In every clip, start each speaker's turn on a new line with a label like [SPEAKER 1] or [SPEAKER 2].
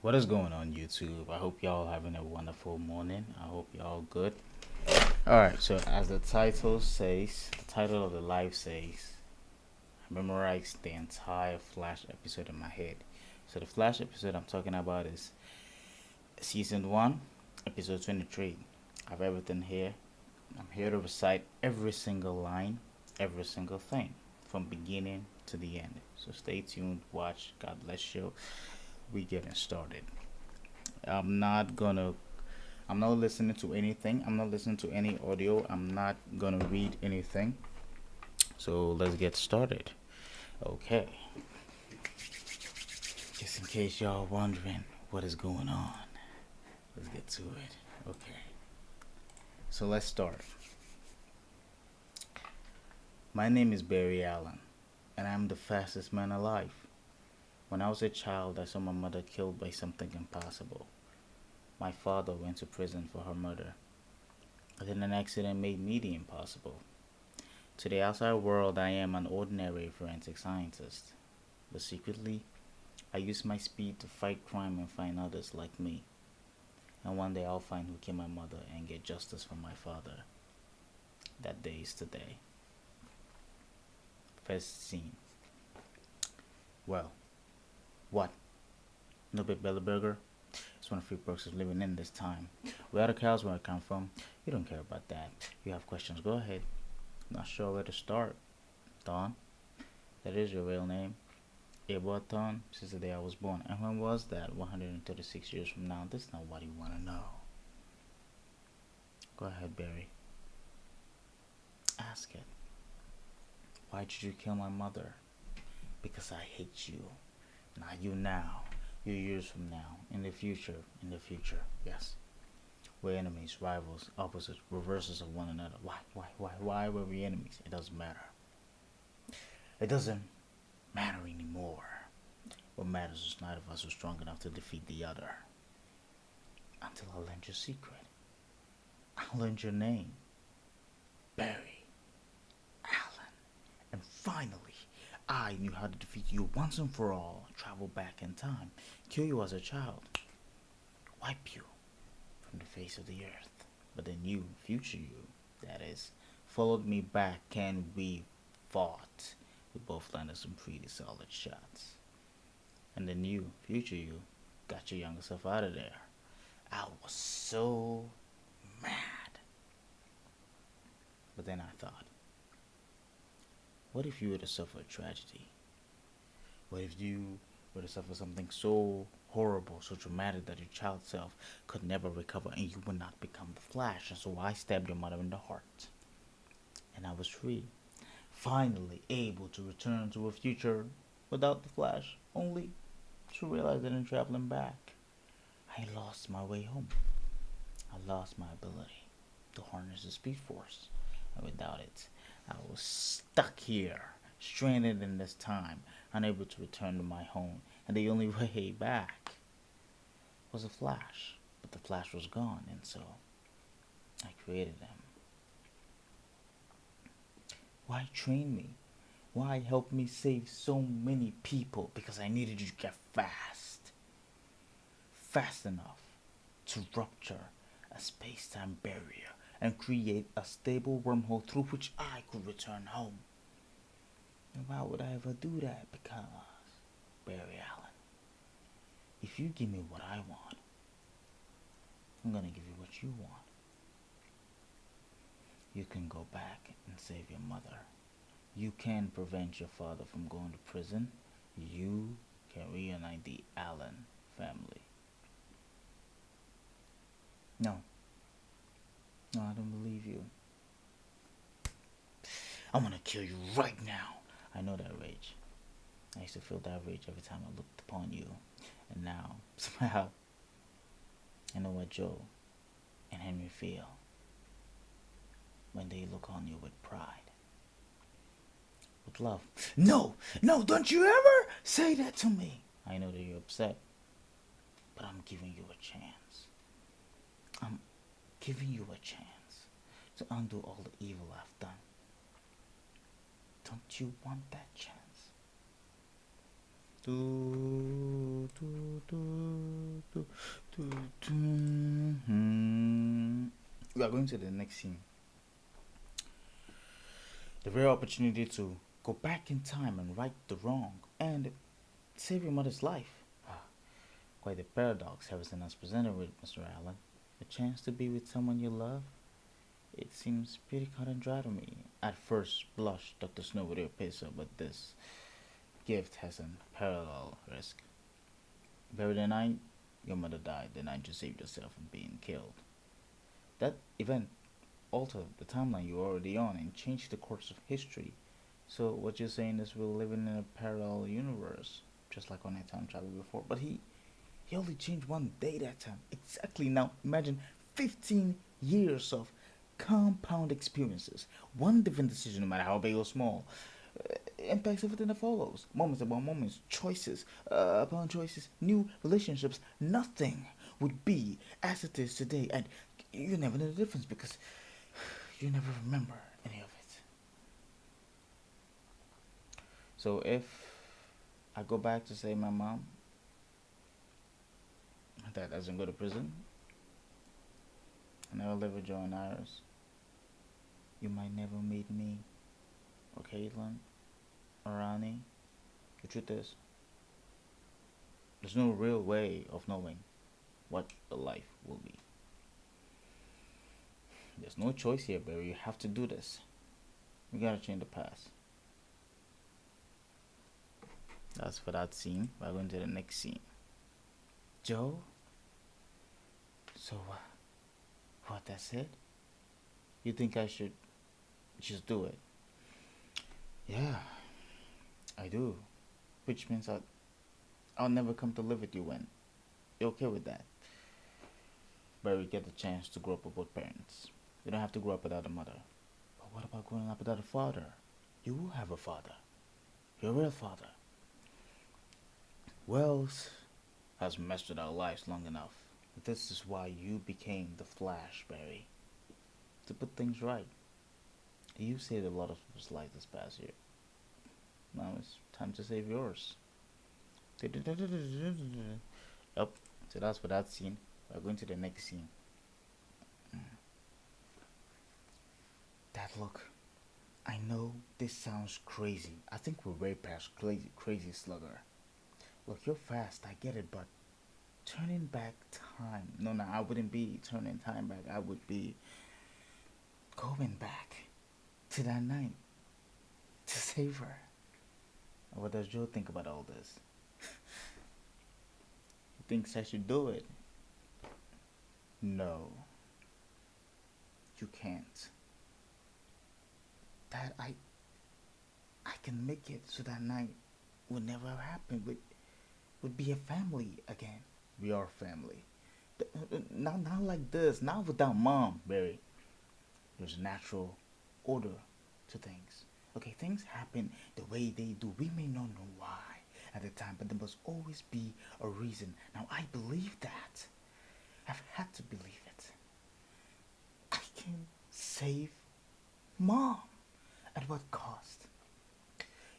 [SPEAKER 1] What is going on, YouTube? I hope y'all having a wonderful morning. I hope y'all good. All right, so as the title says, the title of the live says, I memorized the entire Flash episode in my head. So the Flash episode I'm talking about is season 1, episode 23. I have everything here. I'm here to recite every single line, every single thing from beginning to the end. So stay tuned, watch. God bless you. We getting started. I'm not gonna I'm not listening to anything. I'm not listening to any audio. I'm not gonna read anything. So let's get started. Okay. Just in case y'all wondering what is going on, let's get to it. Okay. So let's start. My name is Barry Allen, and I'm the fastest man alive. When I was a child, I saw my mother killed by something impossible. My father went to prison for her murder. But then an accident made me the impossible. To the outside world, I am an ordinary forensic scientist. But secretly, I use my speed to fight crime and find others like me. And one day I'll find who killed my mother and get justice for my father. That day is today. First scene. Well, what? No big belly burger? It's one of the few perks of living in this time. Where are the cows where I come from? You don't care about that. You have questions, go ahead. Not sure where to start. Dawn? That is your real name? Aborton, since the day I was born. And when was that? 136 years from now. That's not what you want to know. Go ahead, Barry. Ask it. Why did you kill my mother? Because I hate you. Not you now. You years from now. In the future. Yes. We're enemies, rivals, opposites, reverses of one another. Why were we enemies? It doesn't matter. It doesn't matter anymore. What matters is neither of us was strong enough to defeat the other. Until I learned your secret. I learned your name. Barry Allen. And finally, I knew how to defeat you once and for all. Travel back in time. Kill you as a child. Wipe you from the face of the earth. But then you, future you, that is, followed me back and we fought. We both landed some pretty solid shots. And then you, future you, got your younger self out of there. I was so mad. But then I thought, what if you were to suffer a tragedy? What if you were to suffer something so horrible, so traumatic that your child self could never recover and you would not become the Flash? And so I stabbed your mother in the heart. And I was free. Finally able to return to a future without the Flash, only to realize that in traveling back, I lost my way home. I lost my ability to harness the Speed Force. And without it, I was stuck here, stranded in this time, unable to return to my home. And the only way back was a Flash. But the Flash was gone, and so I created him. Why train me? Why help me save so many people? Because I needed you to get fast. Fast enough to rupture a space-time barrier and create a stable wormhole through which I could return home. And why would I ever do that? Because, Barry Allen, if you give me what I want, I'm gonna give you what you want. You can go back and save your mother. You can prevent your father from going to prison. You can reunite the Allen family. No. No, I don't believe you. I'm gonna kill you right now. I know that rage. I used to feel that rage every time I looked upon you. And now, somehow, I know what Joe and Henry feel when they look on you with pride. With love. No! No, don't you ever say that to me! I know that you're upset, but I'm giving you a chance. I'm giving you a chance to undo all the evil I've done. Don't you want that chance? Do, do, do, We are going to the next scene. The rare opportunity to go back in time and right the wrong and save your mother's life. Ah, quite a paradox Harrison has presented with Mr. Allen. A chance to be with someone you love? It seems pretty cut and dry to me. At first blush, Dr. Snow would appear so, but this gift has an parallel risk. Very the night your mother died, the night you saved yourself from being killed. That event altered the timeline you were already on and changed the course of history. So what you're saying is we're living in a parallel universe, just like on that time travel before. But he only changed one day that time. Exactly. Now imagine 15 years of compound experiences. One different decision, no matter how big or small, impacts everything that follows. Moments upon moments, choices upon choices, new relationships. Nothing would be as it is today, and you never know the difference because you never remember any of it. So if I go back to say my mom that doesn't go to prison, I never live with Joe and Iris, you might never meet me or Caitlin or Ronnie. The truth is, there's no real way of knowing what the life will be. There's no choice here, Barry. You have to do this. We gotta change the past. That's for that scene. We're going to the next scene. Joe? So, what, that's it? You think I should just do it? Yeah, I do. Which means I'll never come to live with you when. You okay with that? Barry get the chance to grow up with both parents. You don't have to grow up without a mother. But what about growing up without a father? You will have a father. Your real father. Wells has messed with our lives long enough. This is why you became the Flash, Barry. To put things right. You saved a lot of people's lives this past year. Now it's time to save yours. Yep. So that's for that scene. We're going to the next scene. Dad, look. I know this sounds crazy. I think we're way past crazy slugger. Look, you're fast, I get it, but turning back time. No, I wouldn't be turning time back. I would be going back to that night to save her. What does Joe think about all this? He thinks I should do it. No, you can't. Dad, I can make it so that night would never happen. Would be a family again. We are family. Not like this. Not without mom, Barry. There's a natural order to things. Okay, things happen the way they do. We may not know why at the time, but there must always be a reason. Now, I believe that. I've had to believe it. I can save mom. At what cost?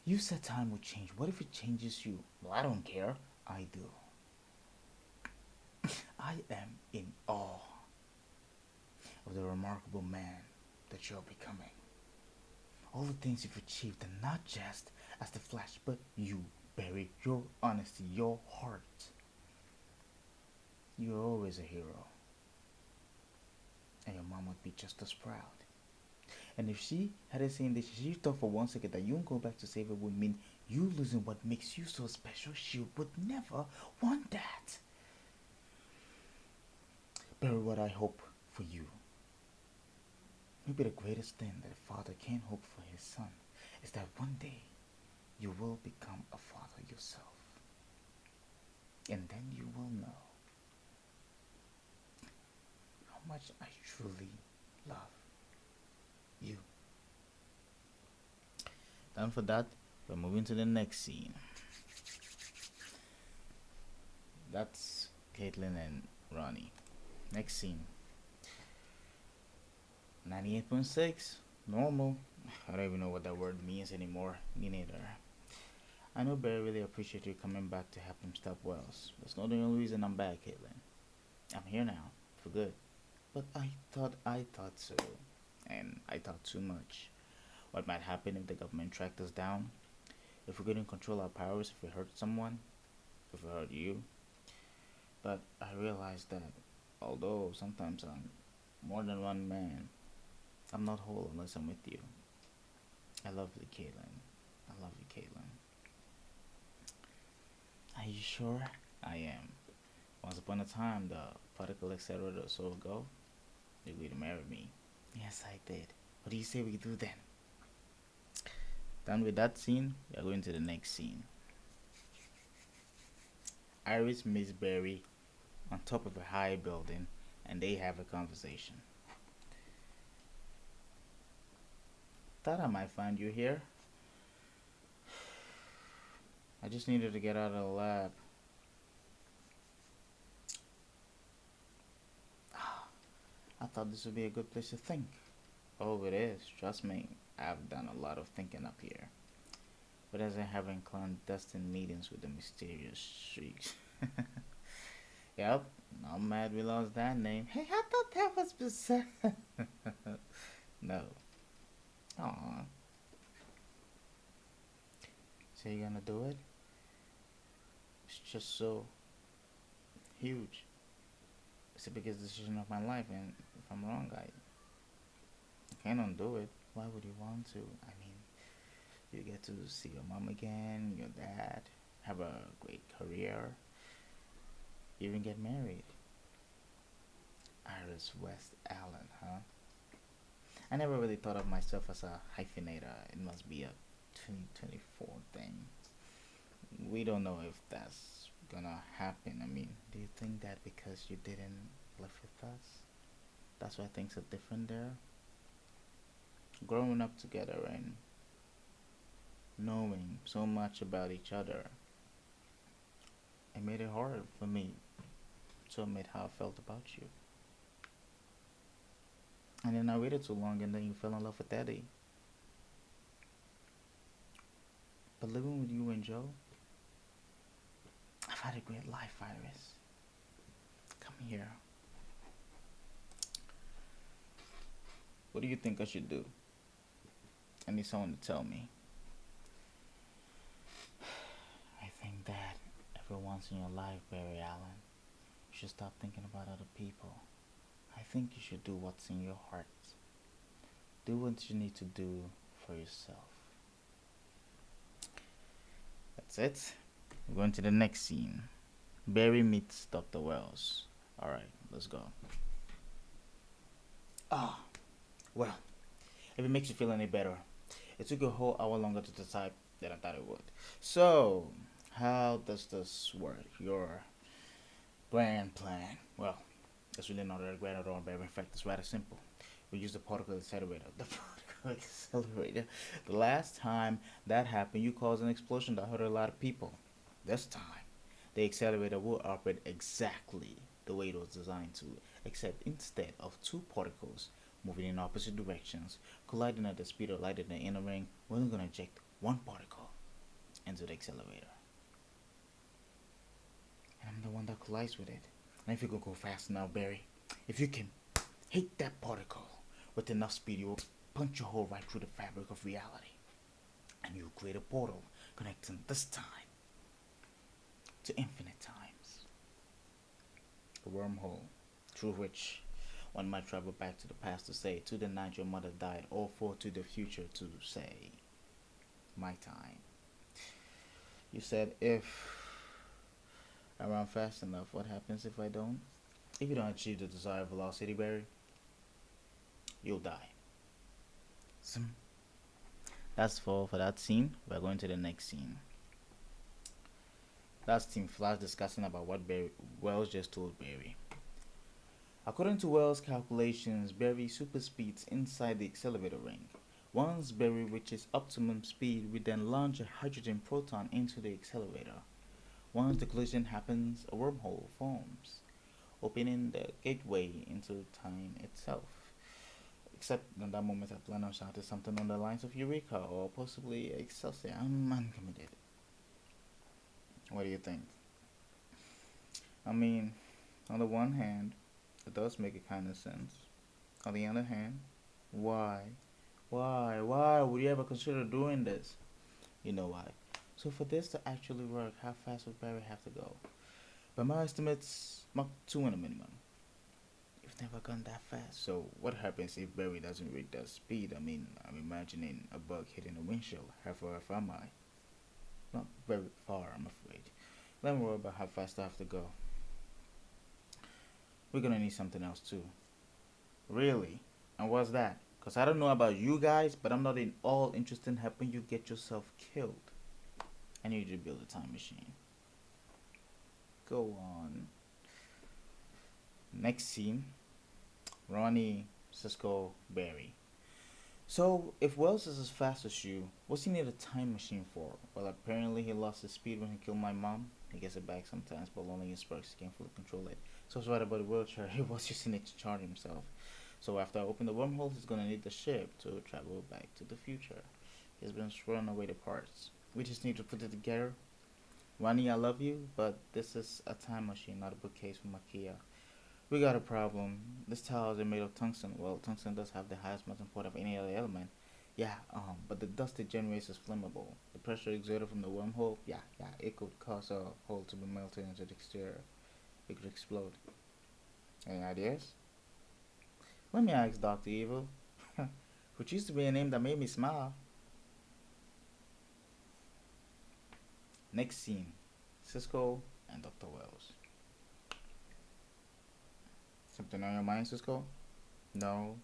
[SPEAKER 1] You said time would change. What if it changes you? Well, I don't care. I do. I am in awe of the remarkable man that you're becoming. All the things you've achieved, and not just as the Flash, but you, Barry, your honesty, your heart. You're always a hero. And your mom would be just as proud. And if she hadn't seen this, she thought for one second that you go back to save her would mean you losing what makes you so special. She would never want that. Barry, what I hope for you, maybe the greatest thing that a father can hope for his son, is that one day you will become a father yourself. And then you will know how much I truly love you. Done for that, we're moving to the next scene. That's Caitlin and Ronnie. Next scene. 98.6. Normal. I don't even know what that word means anymore. Me neither. I know Barry really appreciates you coming back to help him stop Wells. That's not the only reason I'm back, Caitlin. I'm here now. For good. But I thought so. And I thought too much. What might happen if the government tracked us down? If we couldn't control our powers, if we hurt someone, if we hurt you? But I realized that although sometimes I'm more than one man, I'm not whole unless I'm with you. I love you, Caitlin. I love you, Caitlin. Are you sure? I am. Once upon a time, the particle accelerator so ago, you agreed to marry me. Yes, I did. What do you say we do then? Done with that scene, we are going to the next scene. Iris meets Barry on top of a high building and they have a conversation. Thought I might find you here. I just needed to get out of the lab. I thought this would be a good place to think. Oh, it is. Trust me, I've done a lot of thinking up here. But as I having clandestine meetings with the mysterious shrieks. Yep, I'm mad we lost that name. Hey, I thought that was bizarre. No. Aw. So you gonna do it? It's just so huge. It's the biggest decision of my life, and if I'm wrong, I can't undo it. Why would you want to? I mean, you get to see your mom again, your dad, have a great career, even get married. Iris West Allen, huh? I never really thought of myself as a hyphenator. It must be a 2024 thing. We don't know if that's gonna happen. I mean, do you think that because you didn't live with us, that's why things are different there? Growing up together and knowing so much about each other, it made it hard for me to admit how I felt about you. And then I waited too long and then you fell in love with Eddie. But living with you and Joe, I've had a great life, Iris. Come here. What do you think I should do? I need someone to tell me. I think that every once in your life, Barry Allen, you should stop thinking about other people. I think you should do what's in your heart. Do what you need to do for yourself. That's it. We're going to the next scene. Barry meets Dr. Wells. Alright, let's go. Ah, well, if it makes you feel any better, it took a whole hour longer to decide than I thought it would. So, how does this work? Your grand plan? Well, it's really not that grand at all, baby. In fact, it's rather simple. We use the particle accelerator. The particle accelerator. The last time that happened, you caused an explosion that hurt a lot of people. This time, the accelerator will operate exactly the way it was designed to, except instead of two particles moving in opposite directions, colliding at the speed of light in the inner ring, we're only going to eject one particle into the accelerator. And I'm the one that collides with it. And if you can go fast enough, Barry, if you can hit that particle with enough speed, you will punch a hole right through the fabric of reality. And you'll create a portal connecting this time to infinite times. A wormhole through which one might travel back to the past to say, to the night your mother died, or forward to the future to say, my time. You said if I run fast enough, what happens if I don't? If you don't achieve the desired velocity, Barry, you'll die. So, that's all for that scene. We're going to the next scene. That's Team Flash discussing about what Wells just told Barry. According to Wells' calculations, Barry super speeds inside the accelerator ring. Once Barry reaches optimum speed, we then launch a hydrogen proton into the accelerator. Once the collision happens, a wormhole forms, opening the gateway into time itself. Except in that moment I plan on shouting something on the lines of Eureka or possibly Excelsior. I'm uncommitted. What do you think? I mean, on the one hand, It does make a kind of sense. On the other hand, why? Why would you ever consider doing this? You know why. So for this to actually work, how fast would Barry have to go? By my estimates, Mach 2 in a minimum. You've never gone that fast. So what happens if Barry doesn't reach that speed? I mean, I'm imagining a bug hitting a windshield. How far off am I? Not very far, I'm afraid. Let me worry about how fast I have to go. We're gonna need something else too. Really? And what's that? Because I don't know about you guys, but I'm not in all interested in helping you get yourself killed. I need you to build a time machine. Go on. Next scene, Ronnie, Cisco, Barry. So, if Wells is as fast as you, what's he need a time machine for? Well, apparently he lost his speed when he killed my mom. He gets it back sometimes, but only in sparks. He can't fully control it. So it's right about the wheelchair. He was using it to charge himself. So after I open the wormhole, he's gonna need the ship to travel back to the future. He's been throwing away the parts. We just need to put it together. Ronnie, I love you, but this is a time machine, not a bookcase from IKEA. We got a problem. This towers are made of tungsten. Well, tungsten does have the highest melting point of any other element. Yeah, but the dust it generates is flammable. The pressure exerted from the wormhole, yeah, it could cause a hole to be melted into the exterior. It could explode. Any ideas? Let me ask Dr. Evil, which used to be a name that made me smile. Next scene, Cisco and Dr. Wells. Something on your mind, Cisco? No?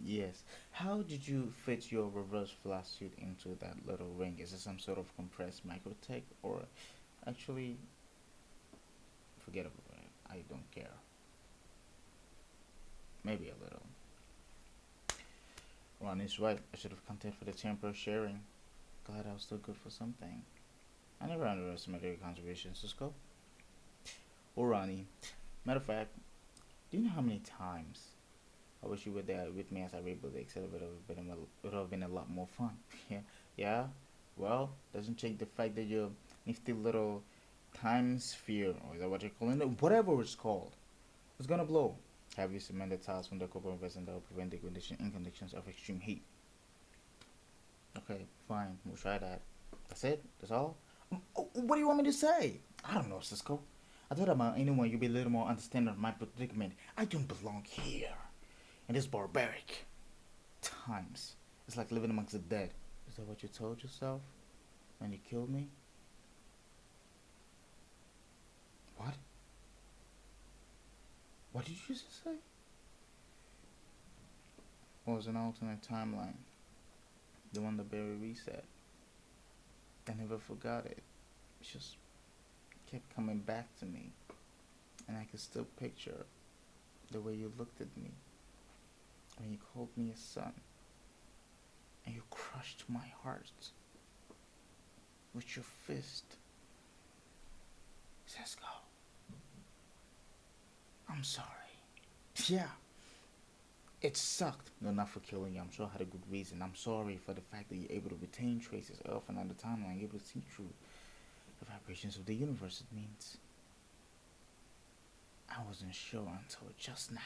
[SPEAKER 1] Yes. How did you fit your reverse flash suit into that little ring? Is it some sort of compressed microtech or actually forget about it. I don't care. Maybe a little. Ron is right. I should have content for the temporary sharing. Glad I was still good for something. I never underestimated your contribution, Cisco. Or Ronnie. Matter of fact, do you know how many times I wish you were there with me as I rebuilt the Excel? It would have been a lot more fun. Yeah, yeah. Well, doesn't change the fact that your nifty little time sphere, or is that what you're calling it? Whatever it's called, it's gonna blow. Have you cemented tiles from the copper resin that will prevent degradation in conditions of extreme heat? Okay, fine. We'll try that. That's it? That's all? What do you want me to say? I don't know, Cisco. I thought about anyone you'd be a little more understanding of my predicament. I don't belong here. In this barbaric times. It's like living amongst the dead. Is that what you told yourself when you killed me? What? What did you just say? Well, it was an alternate timeline. The one that Barry reset. I never forgot it. It just kept coming back to me. And I could still picture the way you looked at me when you called me a son. And you crushed my heart with your fist. Cisco, I'm sorry. Yeah, it sucked. No, not for killing you. I'm sure I had a good reason. I'm sorry for the fact that you're able to retain traces of and on the timeline. You're able to see through the vibrations of the universe. It means I wasn't sure until just now.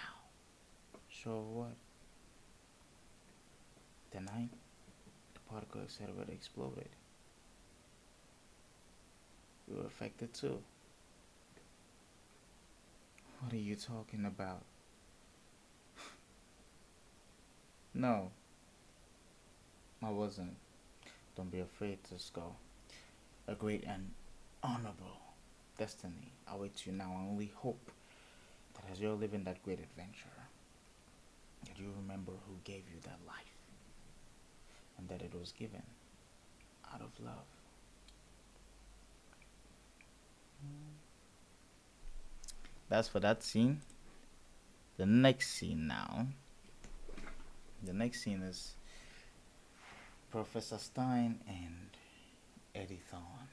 [SPEAKER 1] Sure of what? The night the particle accelerator exploded. You were affected too. What are you talking about? No, I wasn't. Don't be afraid, Cisco. A great and honorable destiny awaits you now. I only hope that as you're living that great adventure, that you remember who gave you that life and that it was given out of love. That's for that scene. The next scene now. The next scene is Professor Stein and Eddie Thorne.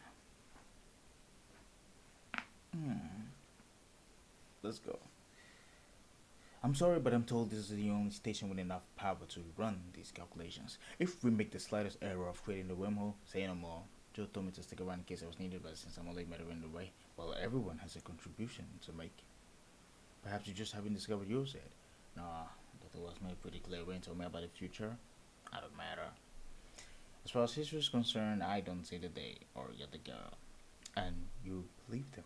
[SPEAKER 1] Let's go. I'm sorry, but I'm told this is the only station with enough power to run these calculations. If we make the slightest error of creating the wormhole, say no more. Joe told me to stick around in case I was needed, but since I'm only mattering the way, well, everyone has a contribution to make. Perhaps you just haven't discovered yours yet. Nah, Dr. Wells made it pretty clear when he told me about the future. I don't matter. As far as history is concerned, I don't see the day or get the girl. And you believed him.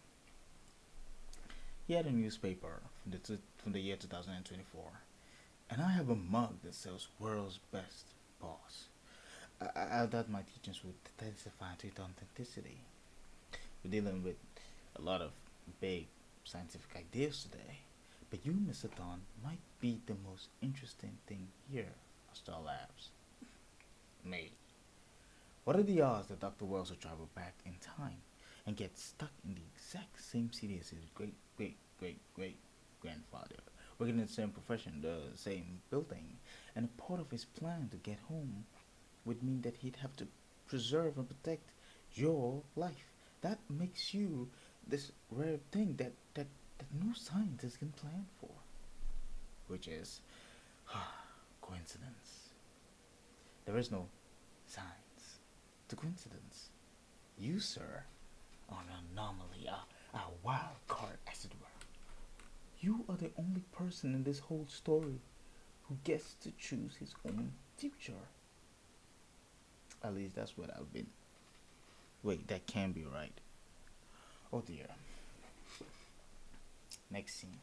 [SPEAKER 1] He had a newspaper from the year 2024, and I have a mug that says "World's Best Boss." I thought my teachings would testify to its authenticity. We're dealing with a lot of big scientific ideas today, but you, Mr. Thorne, might be the most interesting thing here at Star Labs. Me. What are the odds that Dr. Wells will travel back in time and get stuck in the exact same city as his great grandfather, working in the same profession, the same building, and a part of his plan to get home would mean that he'd have to preserve and protect your life. That makes you this rare thing that no scientist can plan for, which is coincidence. There is no science to coincidence. You, sir, are an anomaly, a wild card, as it were. You are the only person in this whole story who gets to choose his own future. At least that's what I've been. Wait, that can be right. Oh dear. Next scene.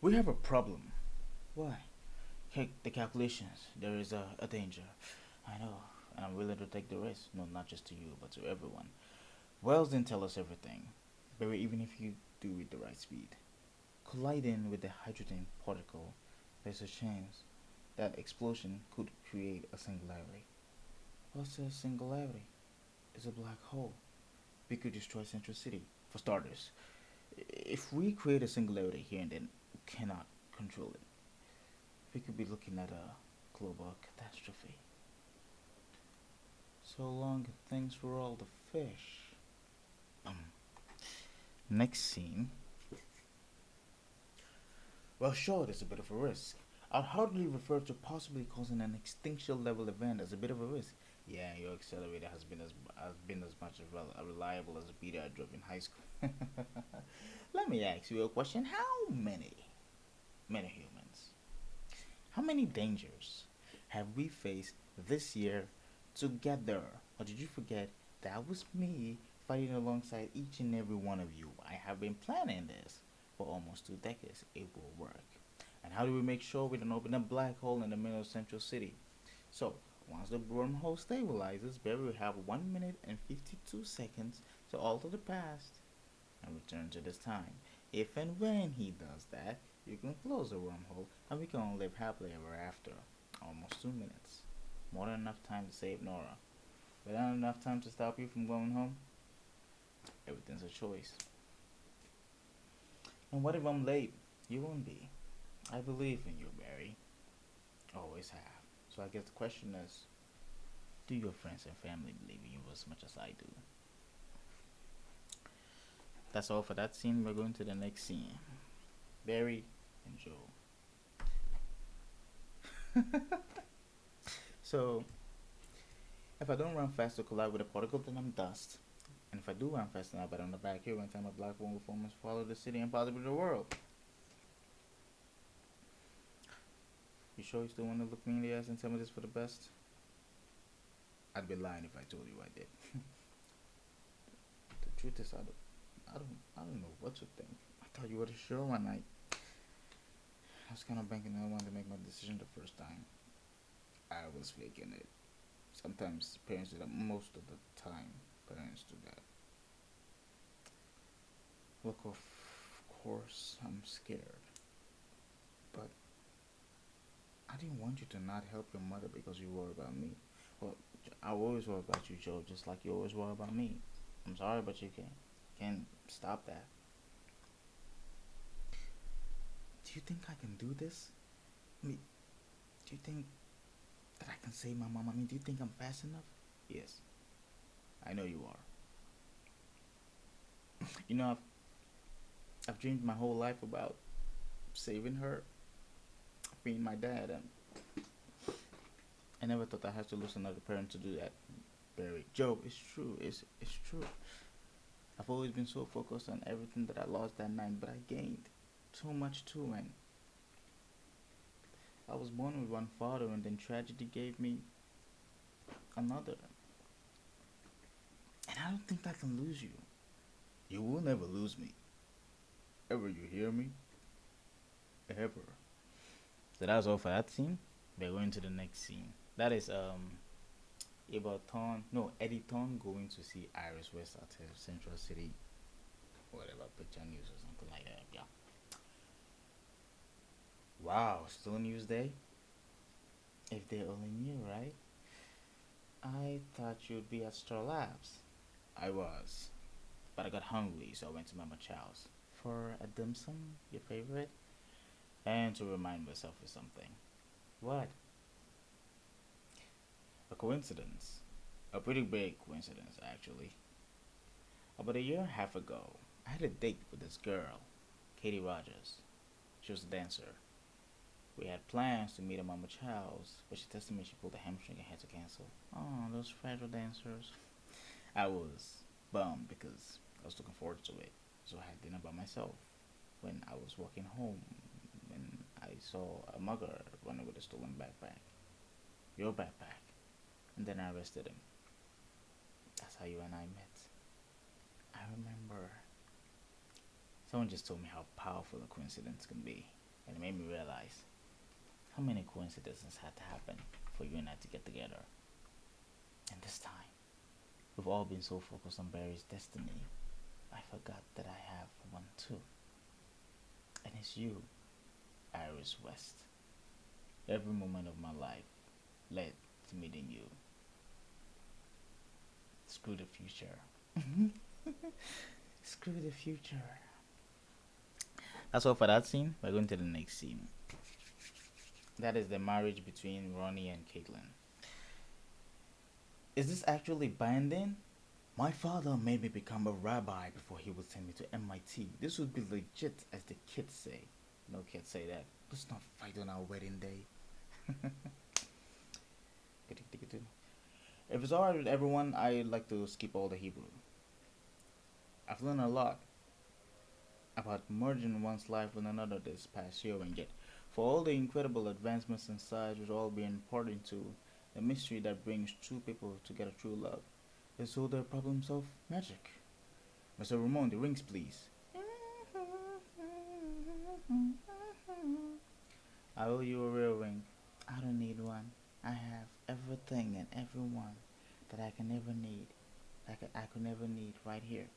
[SPEAKER 1] We have a problem. Why? Heck, the calculations. There is a danger. I know, and I'm willing to take the risk. No, not just to you, but to everyone. Wells didn't tell us everything. But even if you do it the right speed, colliding with the hydrogen particle, there's a chance that explosion could create a singularity. What's a singularity? It's a black hole. We could destroy Central City. For starters, if we create a singularity here and then, we cannot control it. We could be looking at a global catastrophe. So long, thanks for all the fish. Next scene. Well, sure, there's a bit of a risk. I'd hardly refer to possibly causing an extinction level event as a bit of a risk. Yeah, your accelerator has been as much reliable as a beta I drove in high school. Let me ask you a question. How many humans, how many dangers have we faced this year together? Or did you forget that was me fighting alongside each and every one of you? I have been planning this for almost 2 decades. It will work. And how do we make sure we don't open a black hole in the middle of Central City? So, once the wormhole stabilizes, Barry will have 1 minute and 52 seconds to alter the past and return to this time. If and when he does that, you can close the wormhole and we can all live happily ever after. Almost 2 minutes. More than enough time to save Nora. But not enough time to stop you from going home? Everything's a choice. And what if I'm late? You won't be. I believe in you, Barry. Always have. So I guess the question is, do your friends and family believe in you as much as I do? That's all for that scene. We're going to the next scene. Barry and Joe. So, if I don't run fast to collide with a particle, then I'm dust. And if I do run fast enough, but on the back here, one time a black hole will form and swallow the city and possibly the world. You sure you still want to look me in the eyes and tell me this for the best? I'd be lying if I told you I did. The truth is, I don't know what to think. I thought you were sure one night. I was kind of banking on one to make my decision the first time. I was faking it. Sometimes parents do that. Most of the time, parents do that. Look, of course, I'm scared. But I didn't want you to not help your mother because you worry about me. Well, I always worry about you, Joe, just like you always worry about me. I'm sorry, but you can't stop that. Do you think I can do this? I mean, do you think that I can save my mom? I mean, do you think I'm fast enough? Yes, I know you are. You know, I've dreamed my whole life about saving her, being my dad, and I never thought I had to lose another parent to do that. Barry. Joe, it's true. It's true. I've always been so focused on everything that I lost that night, but I gained so much too. And I was born with one father, and then tragedy gave me another. And I don't think I can lose you. You will never lose me. Ever, you hear me? Ever. So that's all for that scene. We're going to the next scene. That is Eddie Thorne going to see Iris West at Central City, whatever, picture news or something like that. Yeah. Wow, still News Day? If they only knew, right? I thought you'd be at Star Labs. I was. But I got hungry, so I went to Mama Chow's. For a dim sum, your favorite? And to remind myself of something. What? A coincidence. A pretty big coincidence, actually. About a year and a half ago, I had a date with this girl, Katie Rogers. She was a dancer. We had plans to meet at Mama Chow's, but she tested me she pulled a hamstring and had to cancel. Oh, those fragile dancers. I was bummed because I was looking forward to it. So I had dinner by myself. When I was walking home, when I saw a mugger running with a stolen backpack. Your backpack. And then I arrested him. That's how you and I met. I remember someone just told me how powerful a coincidence can be. And it made me realize how many coincidences had to happen for you and I to get together. And this time, we've all been so focused on Barry's destiny, I forgot that I have one too. And it's you, Iris West. Every moment of my life led to meeting you. Screw the future. Screw the future. That's all for that scene. We're going to the next scene. That is the marriage between Ronnie and Caitlin. Is this actually binding? My father made me become a rabbi before he would send me to MIT. This would be legit, as the kids say. No kids say that. Let's not fight on our wedding day. If it's alright with everyone, I'd like to skip all the Hebrew. I've learned a lot about merging one's life with another this past year, and yet, for all the incredible advancements in science which all being important to the mystery that brings two people together through love, is all their problems of magic. Mr. Ramon, the rings, please. I owe you a real ring. I don't need one. I have everything and everyone that I can ever need. I could never need right here.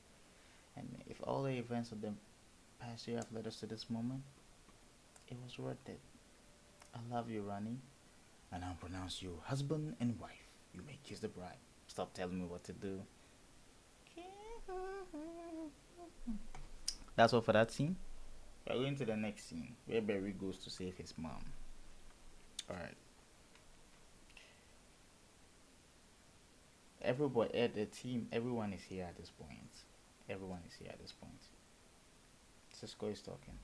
[SPEAKER 1] And if all the events of the past year have led us to this moment, it was worth it. I love you, Ronnie. And I'll pronounce you husband and wife. You may kiss the bride. Stop telling me what to do. That's all for that scene. We're going to the next scene where Barry goes to save his mom. Alright. Everybody at the team, everyone is here at this point. Everyone is here at this point. Cisco is talking.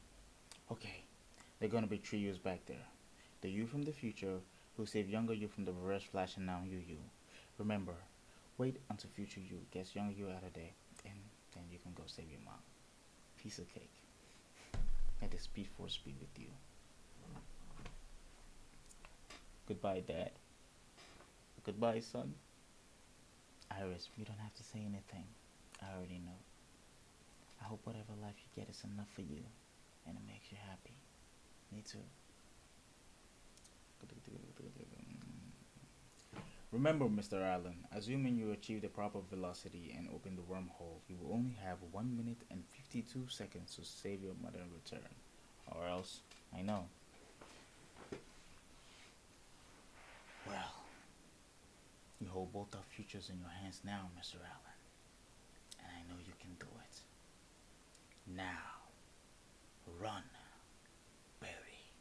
[SPEAKER 1] Okay, they're gonna be 3 years back there. The you from the future who saved younger you from the reverse flash, and now you. Remember, wait until future you gets younger you out of there, and then you can go save your mom. Piece of cake. May the Speed Force be with you. Goodbye, Dad. Goodbye, son. Iris, you don't have to say anything. I already know. I hope whatever life you get is enough for you, and it makes you happy. Me too. Remember, Mr. Allen, assuming you achieve the proper velocity and open the wormhole, you will only have 1 minute and 52 seconds to save your mother in return. Or else, I know. Well, you hold both our futures in your hands now, Mr. Allen. And I know you can do it. Now, run, Barry.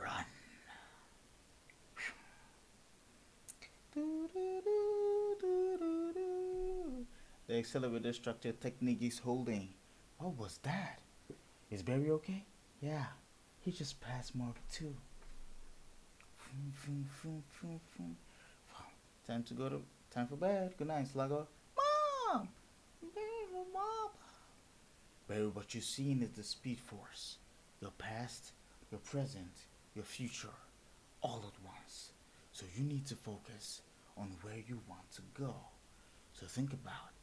[SPEAKER 1] Run. The accelerator structure technique is holding. What was that? Is Barry okay? Yeah, he just passed Mark 2. Time to Time for bed. Good night, Sluggo. Mom! Baby, Mom! Baby, what you're seeing is the speed force. Your past, your present, your future, all at once. So you need to focus on where you want to go. So think about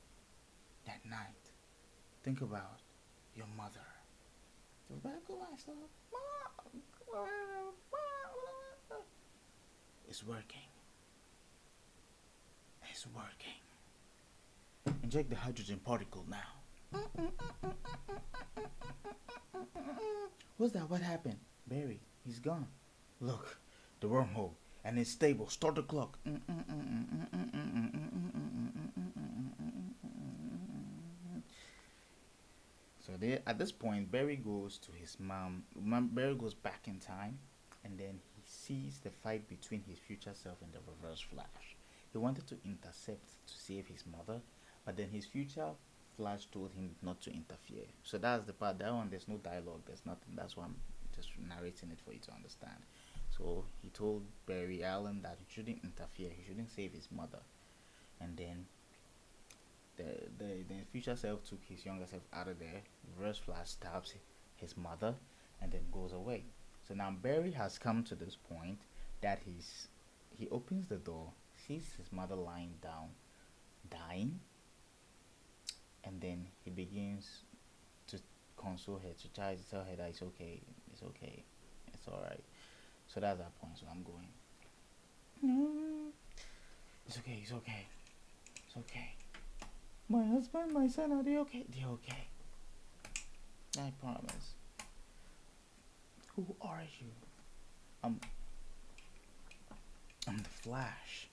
[SPEAKER 1] that night. Think about your mother. Go back, Sluggo. Mom! It's working. It's working. Inject the hydrogen particle now. What's that? What happened? Barry, he's gone. Look, the wormhole, and it's stable. Start the clock. So at this point, Barry goes to his mom. Barry goes back in time, and then he sees the fight between his future self and the Reverse Flash. He wanted to intercept to save his mother, but then his future Flash told him not to interfere. So that's the part. That one, there's no dialogue. There's nothing. That's why I'm just narrating it for you to understand. So he told Barry Allen that he shouldn't interfere. He shouldn't save his mother, and then the future self took his younger self out of there. Reverse Flash stabs his mother and then goes away. So now Barry has come to this point that he opens the door, sees his mother lying down, dying, and then he begins to console her, to try to tell her that it's okay, it's okay, it's alright. So that's that point. So I'm going, it's okay, it's okay, it's okay. My husband, my son, are they okay? They're okay. I promise. Who are you? I'm the Flash.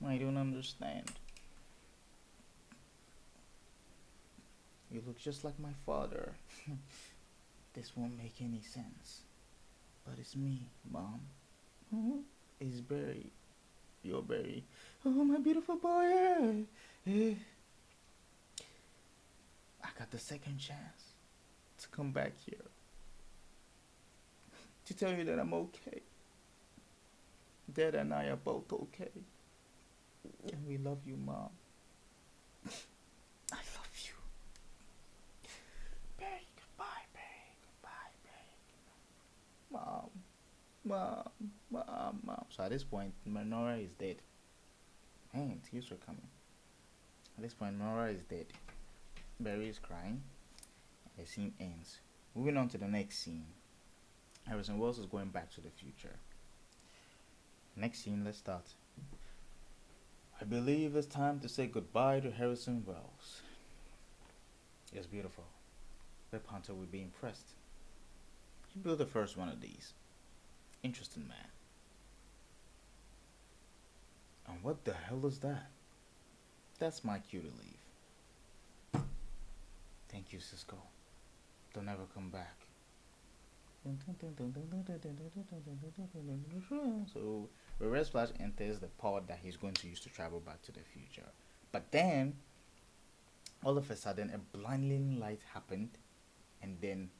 [SPEAKER 1] I don't understand. You look just like my father. This won't make any sense. But it's me, Mom. It's Barry. You're Barry. Oh, my beautiful boy. I got the second chance to come back here to tell you that I'm okay. Dad and I are both okay. And we love you, Mom. I love you. Barry, goodbye, Barry. Goodbye, Barry. Mom. So at this point, Nora is dead. Man, tears were coming. At this point, Nora is dead. Barry is crying. The scene ends. Moving on to the next scene. Harrison Wells is going back to the future. Next scene, let's start. I believe it's time to say goodbye to Harrison Wells. It's beautiful. Rip Hunter would be impressed. He built the first one of these. Interesting man. And what the hell is that? That's my cue to leave. Thank you, Cisco. Don't ever come back. So Reverse Flash enters the pod that he's going to use to travel back to the future. But then, all of a sudden, a blinding light happened, and then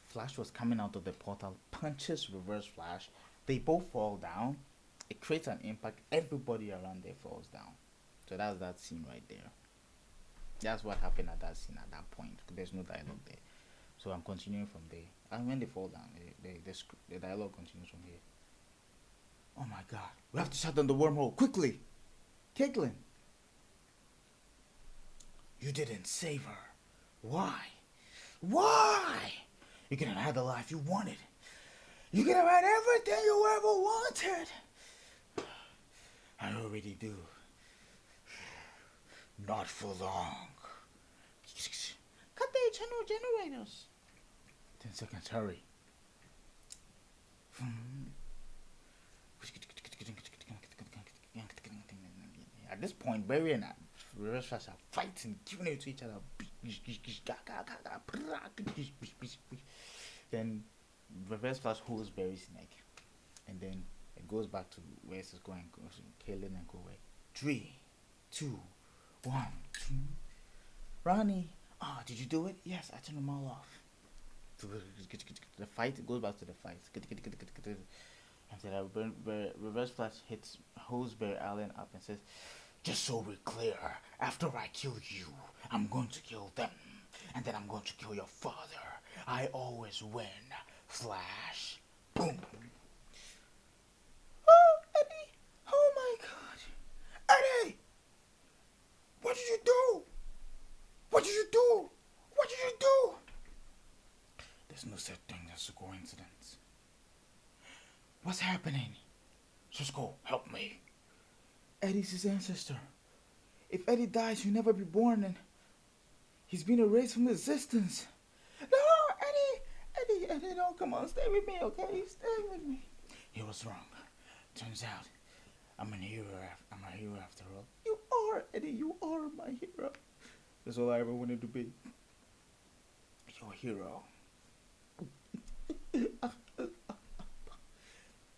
[SPEAKER 1] Flash was coming out of the portal, punches Reverse Flash. They both fall down. It creates an impact. Everybody around there falls down. So that's that scene right there. That's what happened at that scene at that point. There's no dialogue there. So I'm continuing from there. And when they fall down, the dialogue continues from here. Oh my god. We have to shut down the wormhole. Quickly. Caitlin. You didn't save her. Why? Why? You could have had the life you wanted. You could have had everything you ever wanted. I already do. Not for long. Cut the channel generators. 10 seconds, hurry. At this point, Barry and Reverse Flash are fighting, giving it to each other. Then Reverse Flash holds Barry's neck, and then it goes back to where it's going. Kaylin and go away. 3, 2, 1. Ronnie, did you do it? Yes, I turned them all off. The fight goes back to the fight. After that, Reverse Flash holds Barry Allen up and says, Just so we're clear, after I kill you, I'm going to kill them. And then I'm going to kill your father. I always win. Flash. Boom. Oh, Eddie! Oh my god! Eddie! What did you do? What did you do? What did you do? There's no such thing as a coincidence. What's happening? Cisco, help me. Eddie's his ancestor. If Eddie dies, he'll never be born, and he's been erased from existence. No, Eddie, no, come on, stay with me, okay? Stay with me. He was wrong. Turns out, I'm a hero. I'm a hero after all. You are, Eddie. You are my hero. That's all I ever wanted to be. Your hero.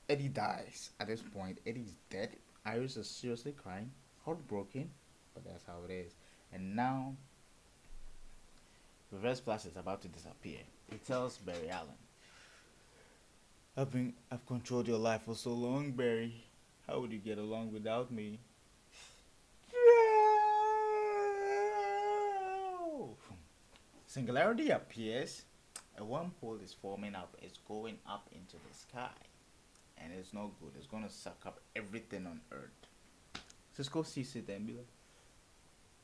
[SPEAKER 1] Eddie dies. At this point, Eddie's dead. Iris is seriously crying, heartbroken, but that's how it is. And now, Reverse Flash is about to disappear. He tells Barry Allen, I've controlled your life for so long, Barry. How would you get along without me? No! Singularity appears. A wormhole is forming up. It's going up into the sky. And it's no good. It's gonna suck up everything on Earth. Cisco sees it and be like,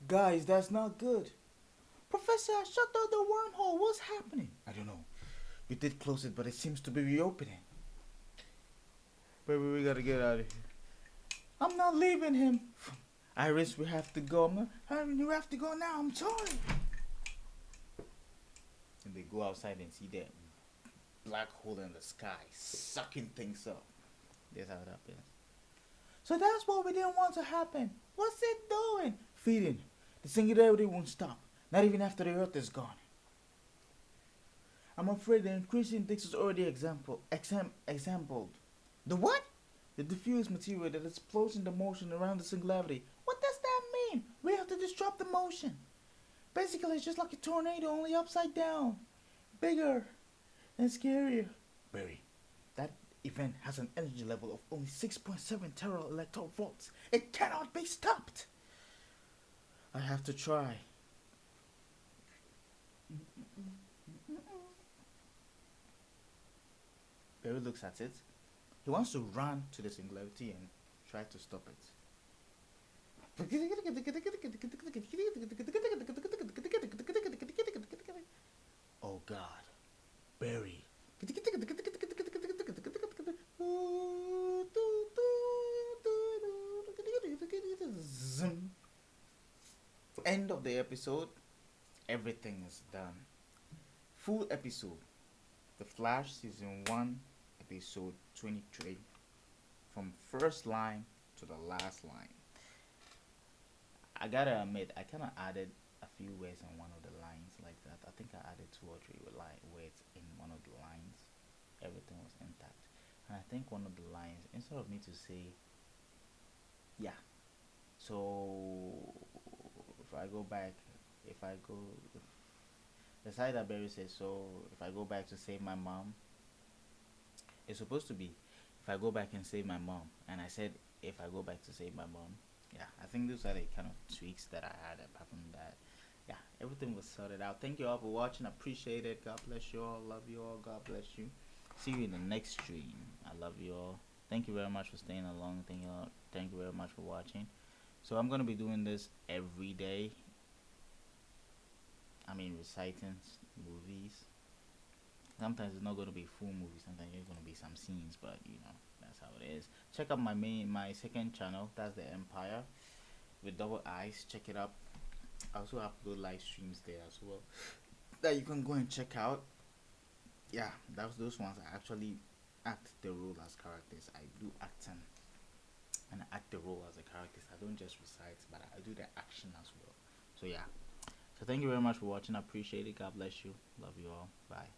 [SPEAKER 1] guys, that's not good. Professor, shut down the wormhole. What's happening? I don't know. You did close it, but it seems to be reopening. Baby, we gotta get out of here. I'm not leaving him. Iris, we have to go. You have to go now. I'm sorry. And they go outside and see that black hole in the sky sucking things up. That's how it happens. So that's what we didn't want to happen. What's it doing? Feeding. The singularity won't stop. Not even after the Earth is gone. I'm afraid the increasing things is already exampled. The what? The diffused material that explodes in the motion around the singularity. What does that mean? We have to disrupt the motion. Basically, it's just like a tornado, only upside down. Bigger and scarier. Barry, that event has an energy level of only 6.7 tera-electron-volts. It cannot be stopped. I have to try. Barry looks at it. He wants to run to the singularity and try to stop it. Oh God, Barry. End of the episode. Everything is done. Full episode. The Flash season 1, episode 23. From first line to the last line. I gotta admit, I kind of added a few words in one of the lines like that. I think I added 2 or 3 words in one of the lines. Everything was intact. And I think one of the lines, instead of me to say, yeah. So, if I go back, the side that Barry says, so if I go back to save my mom, it's supposed to be, if I go back and save my mom. And I said, if I go back to save my mom. Yeah, I think those are the kind of tweaks that I had. Apart from that, yeah, everything was sorted out. Thank you all for watching. Appreciate it. God bless you all. Love you all. God bless you. See you in the next stream. I love you all. Thank you very much for staying along. Thank you very much for watching. So I'm gonna be doing this every day. I mean, reciting movies. Sometimes it's not gonna be full movies. Sometimes it's gonna be some scenes, but you know, that's how it is. Check out my second channel. That's the Empire with double eyes. Check it out. I also upload live streams there as well that you can go and check out. Yeah, those ones. I actually act the role as characters. I do acting and I act the role as the characters. I don't just recite, but I do the action as well. So yeah. So thank you very much for watching. I appreciate it. God bless you. Love you all. Bye.